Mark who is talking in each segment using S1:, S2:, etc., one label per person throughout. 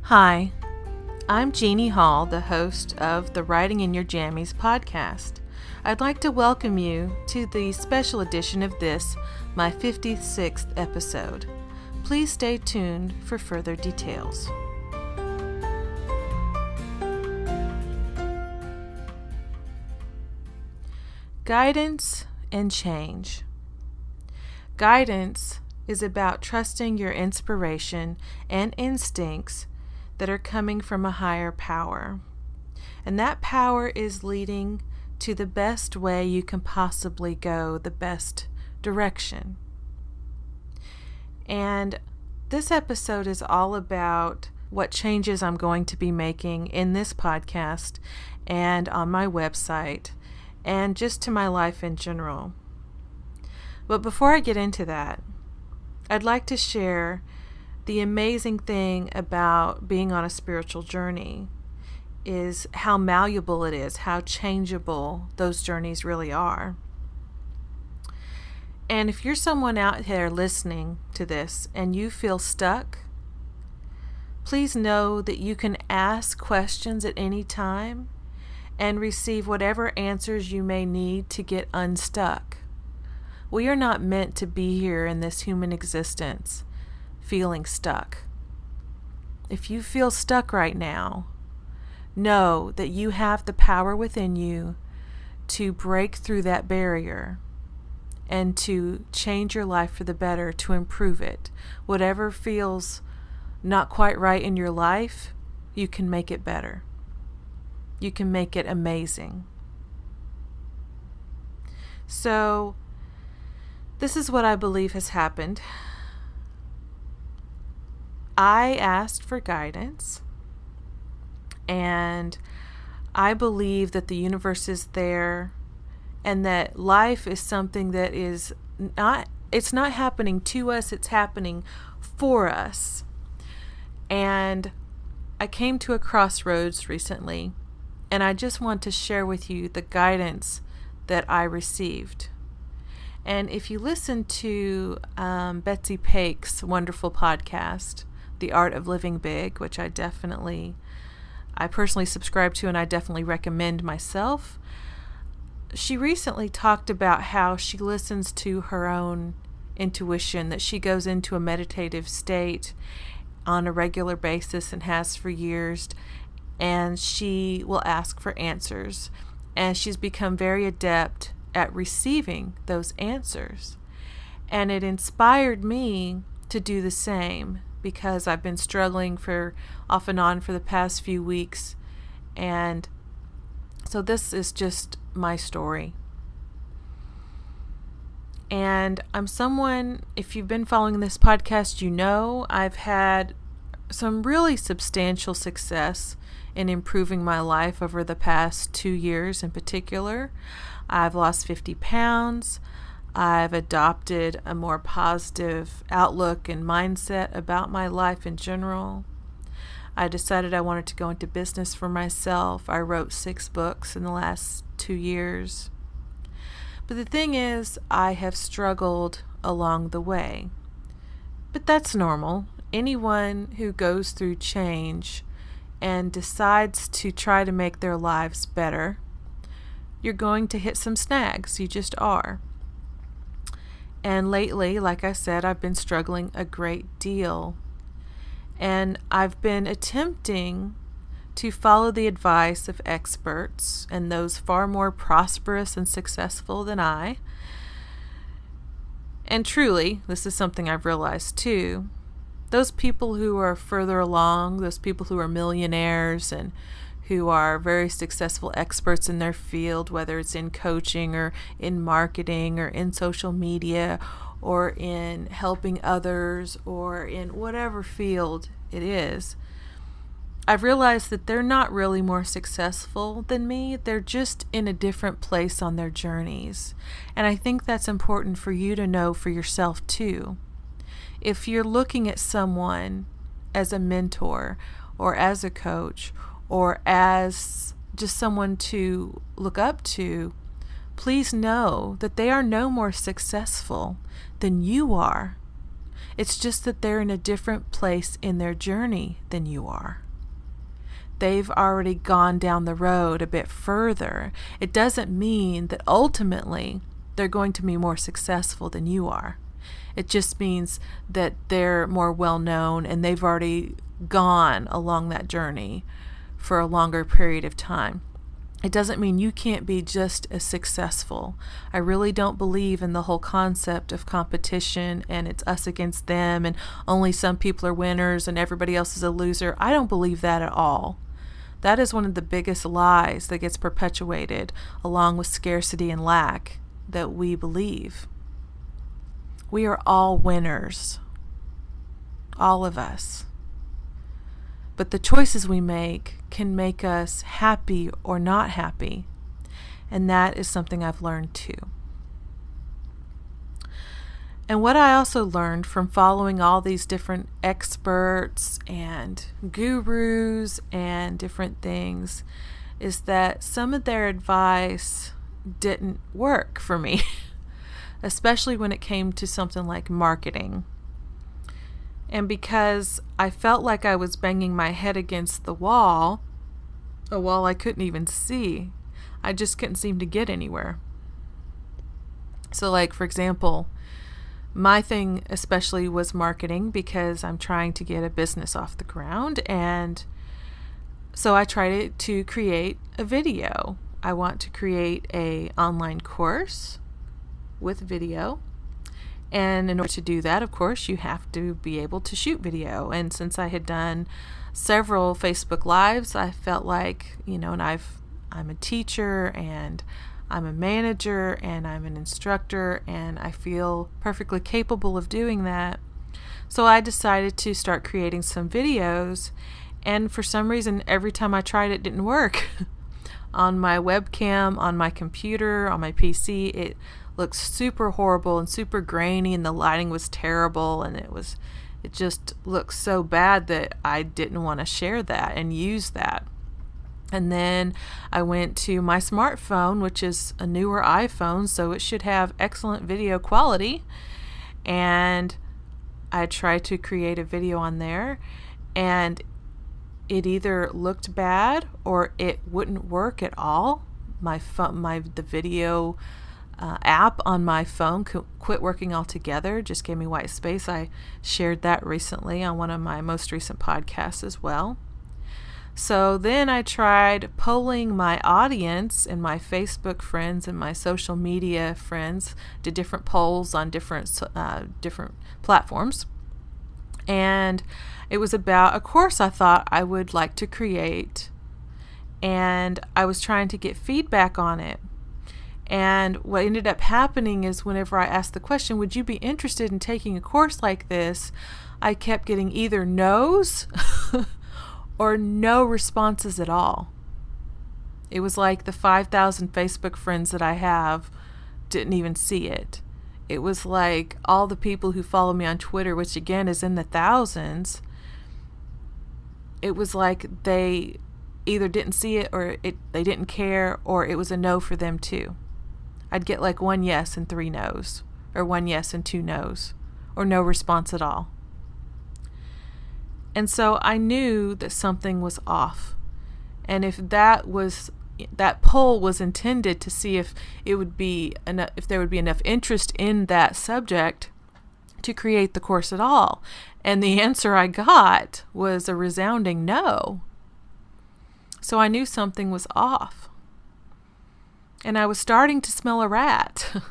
S1: Hi, I'm Jeannie Hall, the host of the Writing in Your Jammies podcast. I'd like to welcome you to the special edition of this, my 56th episode. Please stay tuned for further details. Guidance and change. Guidance is about trusting your inspiration and instincts that are coming from a higher power. And that power is leading to the best way you can possibly go, the best direction. And this episode is all about what changes I'm going to be making in this podcast and on my website and just to my life in general. But before I get into that, I'd like to share the amazing thing about being on a spiritual journey is how malleable it is, how changeable those journeys really are. And if you're someone out there listening to this and you feel stuck, please know that you can ask questions at any time and receive whatever answers you may need to get unstuck. We are not meant to be here in this human existence feeling stuck. If you feel stuck right now, know that you have the power within you to break through that barrier and to change your life for the better, to improve it. Whatever feels not quite right in your life, you can make it better. You can make it amazing. So, this is what I believe has happened. I asked for guidance, and I believe that the universe is there and that life is something that is it's not happening to us, it's happening for us. And I came to a crossroads recently, and I just want to share with you the guidance that I received. And if you listen to Betsy Pake's wonderful podcast, The Art of Living Big, which I personally subscribe to and I definitely recommend myself, she recently talked about how she listens to her own intuition, that she goes into a meditative state on a regular basis and has for years, and she will ask for answers. And she's become very adept at receiving those answers. And it inspired me to do the same because I've been struggling off and on for the past few weeks. And so this is just my story. And I'm someone, if you've been following this podcast, you know I've had some really substantial success in improving my life over the past 2 years in particular. I've lost 50 pounds. I've adopted a more positive outlook and mindset about my life in general. I decided I wanted to go into business for myself. I wrote 6 books in the last 2 years. But the thing is, I have struggled along the way. But that's normal. Anyone who goes through change and decides to try to make their lives better, you're going to hit some snags. You just are. And lately, like I said, I've been struggling a great deal. And I've been attempting to follow the advice of experts and those far more prosperous and successful than I. And truly, this is something I've realized too. Those people who are further along, those people who are millionaires and who are very successful experts in their field, whether it's in coaching or in marketing or in social media or in helping others or in whatever field it is, I've realized that they're not really more successful than me. They're just in a different place on their journeys. And I think that's important for you to know for yourself too. If you're looking at someone as a mentor or as a coach or as just someone to look up to, please know that they are no more successful than you are. It's just that they're in a different place in their journey than you are. They've already gone down the road a bit further. It doesn't mean that ultimately they're going to be more successful than you are. It just means that they're more well known and they've already gone along that journey for a longer period of time. It doesn't mean you can't be just as successful. I really don't believe in the whole concept of competition and it's us against them and only some people are winners and everybody else is a loser. I don't believe that at all. That is one of the biggest lies that gets perpetuated along with scarcity and lack that we believe. We are all winners. All of us. But the choices we make can make us happy or not happy. And that is something I've learned too. And what I also learned from following all these different experts and gurus and different things is that some of their advice didn't work for me, especially when it came to something like marketing. And because I felt like I was banging my head against the wall, a wall I couldn't even see, I just couldn't seem to get anywhere. So like, for example, my thing especially was marketing because I'm trying to get a business off the ground. And so I tried to create a video. I want to create an online course with video. And in order to do that, of course, you have to be able to shoot video. And since I had done several Facebook Lives, I felt like, and I'm a teacher and I'm a manager and I'm an instructor and I feel perfectly capable of doing that. So I decided to start creating some videos. And for some reason, every time I tried, it didn't work. On my webcam, on my computer, on my PC, it looked super horrible and super grainy and the lighting was terrible and it just looked so bad that I didn't want to share that and use that. And then I went to my smartphone, which is a newer iPhone, so it should have excellent video quality. And I tried to create a video on there, and it either looked bad or it wouldn't work at all. The video app on my phone quit working altogether, just gave me white space. I shared that recently on one of my most recent podcasts as well. So then I tried polling my audience and my Facebook friends and my social media friends, did different polls on different platforms. And it was about a course I thought I would like to create. And I was trying to get feedback on it. And what ended up happening is whenever I asked the question, would you be interested in taking a course like this? I kept getting either no's or no responses at all. It was like the 5,000 Facebook friends that I have didn't even see it. It was like all the people who follow me on Twitter, which again is in the thousands, it was like they either didn't see it or they didn't care, or it was a no for them too. I'd get like 1 yes and 3 no's, or 1 yes and 2 no's, or no response at all. And so I knew that something was off. And if that poll was intended to see if there would be enough interest in that subject to create the course at all. And the answer I got was a resounding no. So I knew something was off. And I was starting to smell a rat.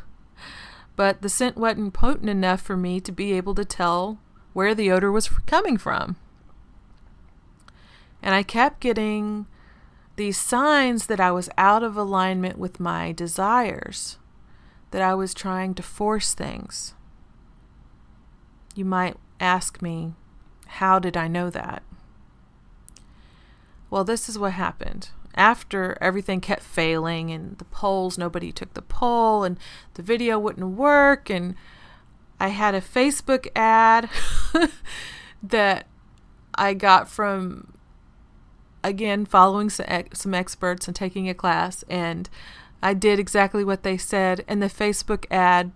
S1: But the scent wasn't potent enough for me to be able to tell where the odor was coming from. And I kept getting these signs that I was out of alignment with my desires, that I was trying to force things. You might ask me, how did I know that? Well, this is what happened. After everything kept failing and the polls, nobody took the poll and the video wouldn't work, and I had a Facebook ad that I got from, again, following some experts and taking a class, and I did exactly what they said, and the Facebook ad,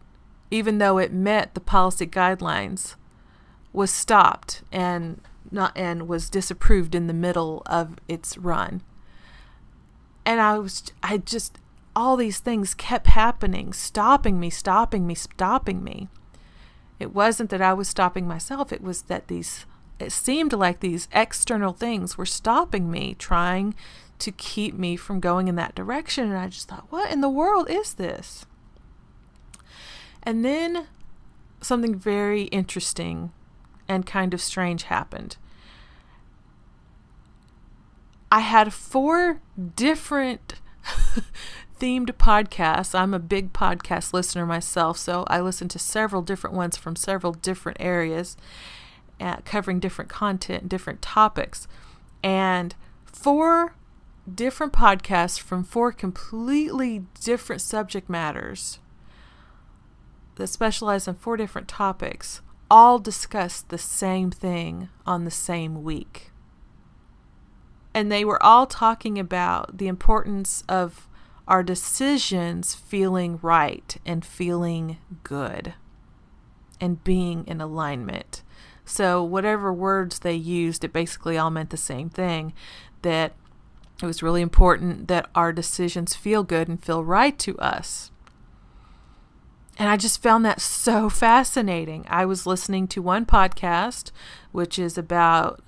S1: even though it met the policy guidelines, was stopped and was disapproved in the middle of its run. And all these things kept happening, stopping me. It wasn't that I was stopping myself. It was that it seemed like these external things were stopping me, trying to keep me from going in that direction. And I just thought, what in the world is this? And then something very interesting and kind of strange happened. I had 4 different themed podcasts. I'm a big podcast listener myself, so I listen to several different ones from several different areas, covering different content, different topics. And 4 different podcasts from 4 completely different subject matters that specialize in 4 different topics all discussed the same thing on the same week. And they were all talking about the importance of our decisions feeling right and feeling good and being in alignment. So whatever words they used, it basically all meant the same thing, that it was really important that our decisions feel good and feel right to us. And I just found that so fascinating. I was listening to one podcast, which is about,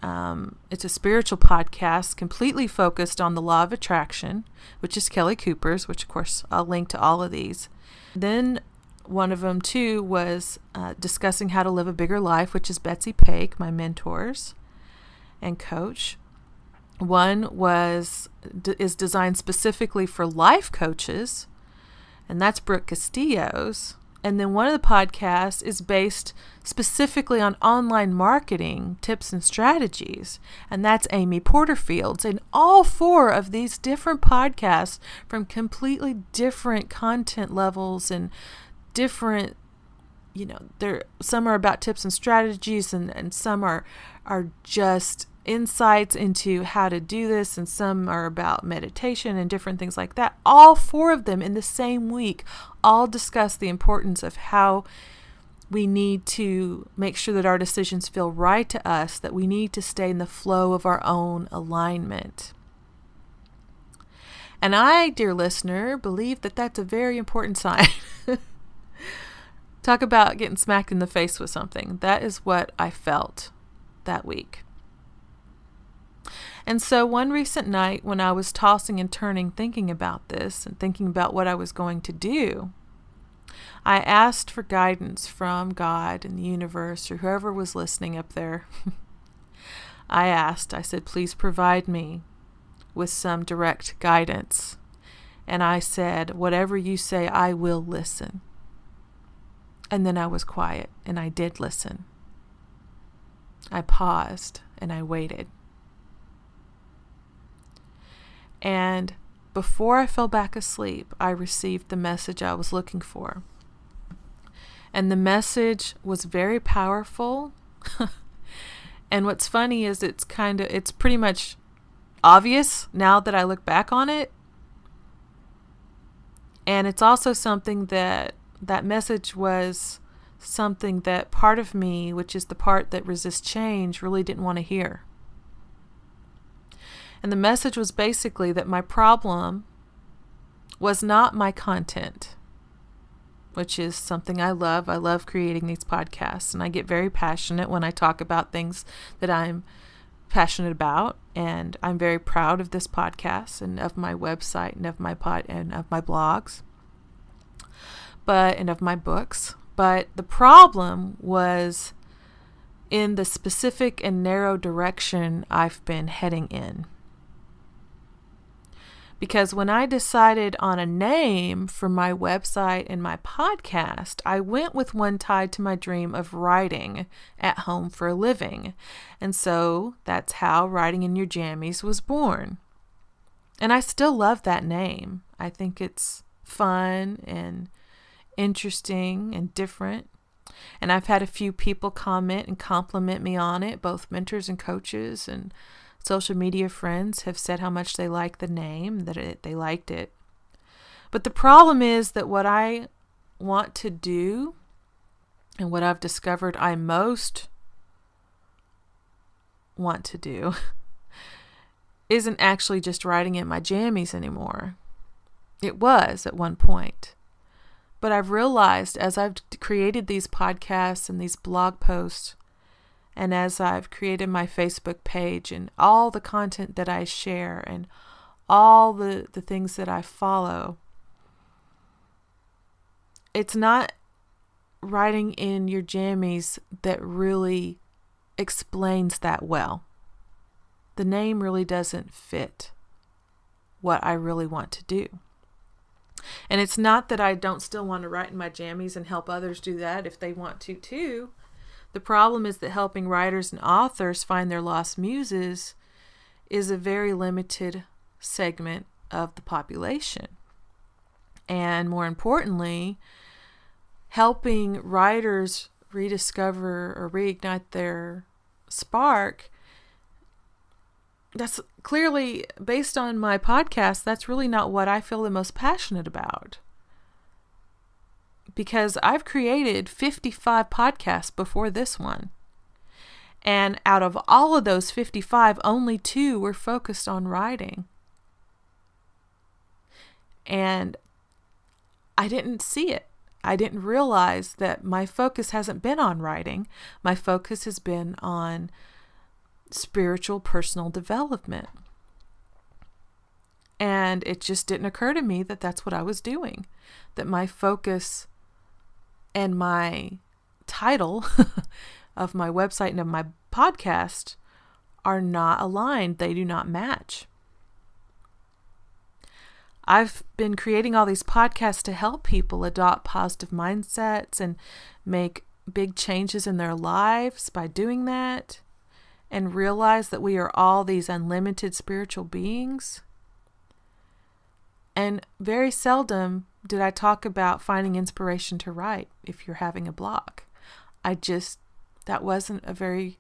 S1: it's a spiritual podcast completely focused on the law of attraction, which is Kelly Cooper's, which of course I'll link to all of these. Then one of them too was discussing how to live a bigger life, which is Betsy Paik, my mentors and coach. One is designed specifically for life coaches, and that's Brooke Castillo's. And then one of the podcasts is based specifically on online marketing tips and strategies, and that's Amy Porterfield's. And all 4 of these different podcasts from completely different content levels and different, some are about tips and strategies, and some are just insights into how to do this, and some are about meditation and different things like that. All 4 of them in the same week all discuss the importance of how we need to make sure that our decisions feel right to us, that we need to stay in the flow of our own alignment. And I, dear listener, believe that that's a very important sign. Talk about getting smacked in the face with something. That is what I felt that week. And so one recent night when I was tossing and turning thinking about this and thinking about what I was going to do, I asked for guidance from God and the universe or whoever was listening up there. I said, please provide me with some direct guidance. And I said, whatever you say, I will listen. And then I was quiet and I did listen. I paused and I waited. And before I fell back asleep, I received the message I was looking for. And the message was very powerful. And what's funny is it's pretty much obvious now that I look back on it. And it's also something that message was something that part of me, which is the part that resists change, really didn't want to hear. And the message was basically that my problem was not my content, which is something I love. I love creating these podcasts, and I get very passionate when I talk about things that I'm passionate about, and I'm very proud of this podcast and of my website and of my blogs, and of my books. But the problem was in the specific and narrow direction I've been heading in. Because when I decided on a name for my website and my podcast, I went with one tied to my dream of writing at home for a living. And so that's how Writing in Your Jammies was born. And I still love that name. I think it's fun and interesting and different. And I've had a few people comment and compliment me on it, both mentors and coaches and social media friends have said how much they like the name, they liked it. But the problem is that what I want to do and what I've discovered I most want to do isn't actually just writing in my jammies anymore. It was at one point. But I've realized as I've created these podcasts and these blog posts, and as I've created my Facebook page and all the content that I share and all the things that I follow, it's not writing in your jammies that really explains that well. The name really doesn't fit what I really want to do. And it's not that I don't still want to write in my jammies and help others do that if they want to too. The problem is that helping writers and authors find their lost muses is a very limited segment of the population. And more importantly, helping writers rediscover or reignite their spark, that's clearly, based on my podcast, that's really not what I feel the most passionate about. Because I've created 55 podcasts before this one. And out of all of those 55, only 2 were focused on writing. And I didn't see it. I didn't realize that my focus hasn't been on writing. My focus has been on spiritual personal development. And it just didn't occur to me that that's what I was doing. That my focus and my title of my website and of my podcast are not aligned. They do not match. I've been creating all these podcasts to help people adopt positive mindsets and make big changes in their lives by doing that, and realize that we are all these unlimited spiritual beings. And very seldom did I talk about finding inspiration to write if you're having a block. That wasn't a very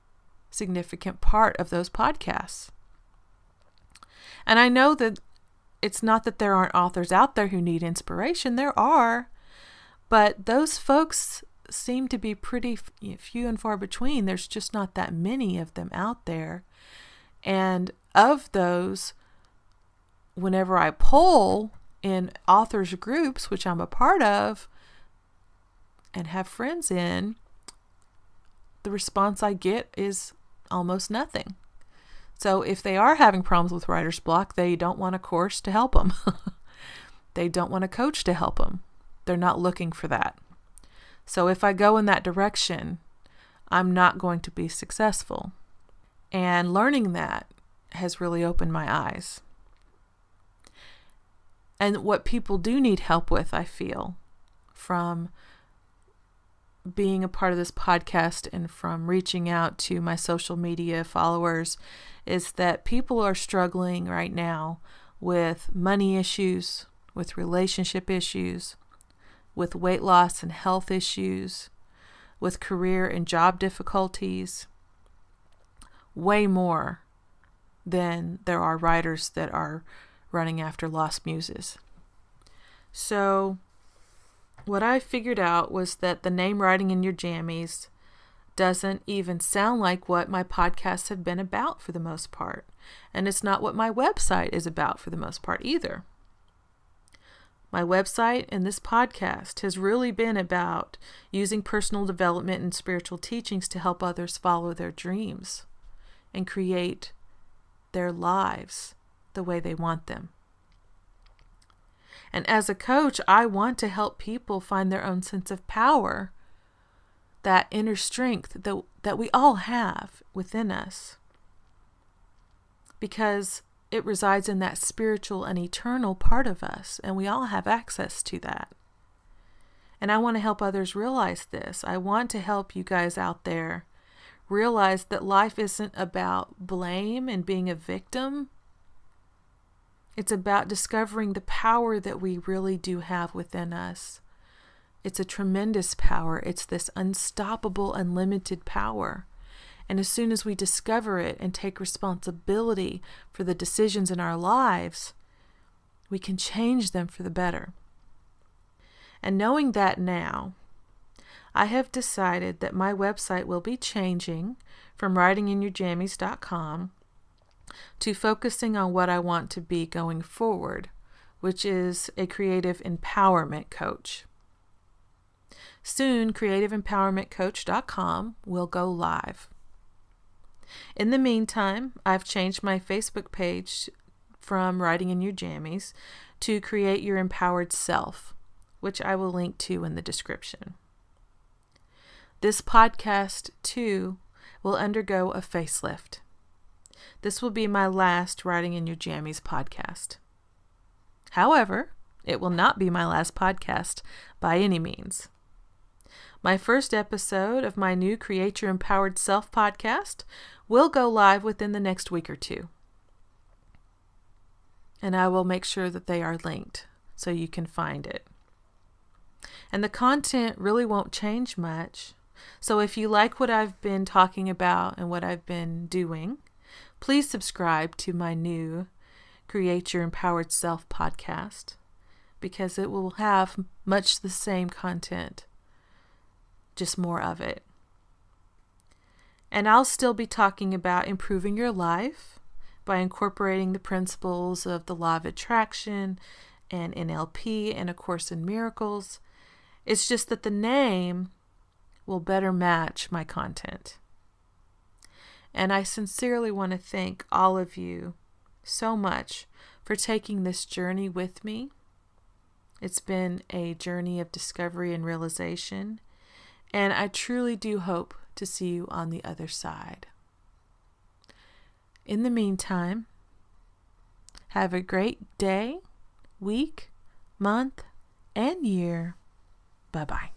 S1: significant part of those podcasts. And I know that it's not that there aren't authors out there who need inspiration. There are. But those folks seem to be pretty few and far between. There's just not that many of them out there. And of those, whenever I poll in authors groups, which I'm a part of and have friends in, the response I get is almost nothing. So if they are having problems with writer's block, they don't want a course to help them. They don't want a coach to help them. They're not looking for that. So if I go in that direction, I'm not going to be successful. And learning that has really opened my eyes. And what people do need help with, I feel, from being a part of this podcast and from reaching out to my social media followers, is that people are struggling right now with money issues, with relationship issues, with weight loss and health issues, with career and job difficulties, way more than there are writers that are running after lost muses. So what I figured out was that the name Writing in Your Jammies doesn't even sound like what my podcasts have been about for the most part. And it's not what my website is about for the most part either. My website and this podcast has really been about using personal development and spiritual teachings to help others follow their dreams and create their lives the way they want them. And as a coach, I want to help people find their own sense of power, that inner strength that we all have within us, because it resides in that spiritual and eternal part of us, and we all have access to that. And I want to help others realize this. I want to help you guys out there realize that life isn't about blame and being a victim. It's about discovering the power that we really do have within us. It's a tremendous power. It's this unstoppable, unlimited power. And as soon as we discover it and take responsibility for the decisions in our lives, we can change them for the better. And knowing that now, I have decided that my website will be changing from writinginyourjammies.com to focusing on what I want to be going forward, which is a creative empowerment coach. Soon, creativeempowermentcoach.com will go live. In the meantime, I've changed my Facebook page from Writing in Your Jammies to Create Your Empowered Self, which I will link to in the description. This podcast, too, will undergo a facelift. This will be my last Writing in Your Jammies podcast. However, it will not be my last podcast by any means. My first episode of my new Create Your Empowered Self podcast will go live within the next week or two. And I will make sure that they are linked so you can find it. And the content really won't change much. So if you like what I've been talking about and what I've been doing, please subscribe to my new Create Your Empowered Self podcast, because it will have much the same content, just more of it. And I'll still be talking about improving your life by incorporating the principles of the law of attraction and NLP and A Course in Miracles. It's just that the name will better match my content. And I sincerely want to thank all of you so much for taking this journey with me. It's been a journey of discovery and realization, and I truly do hope to see you on the other side. In the meantime, have a great day, week, month, and year. Bye-bye.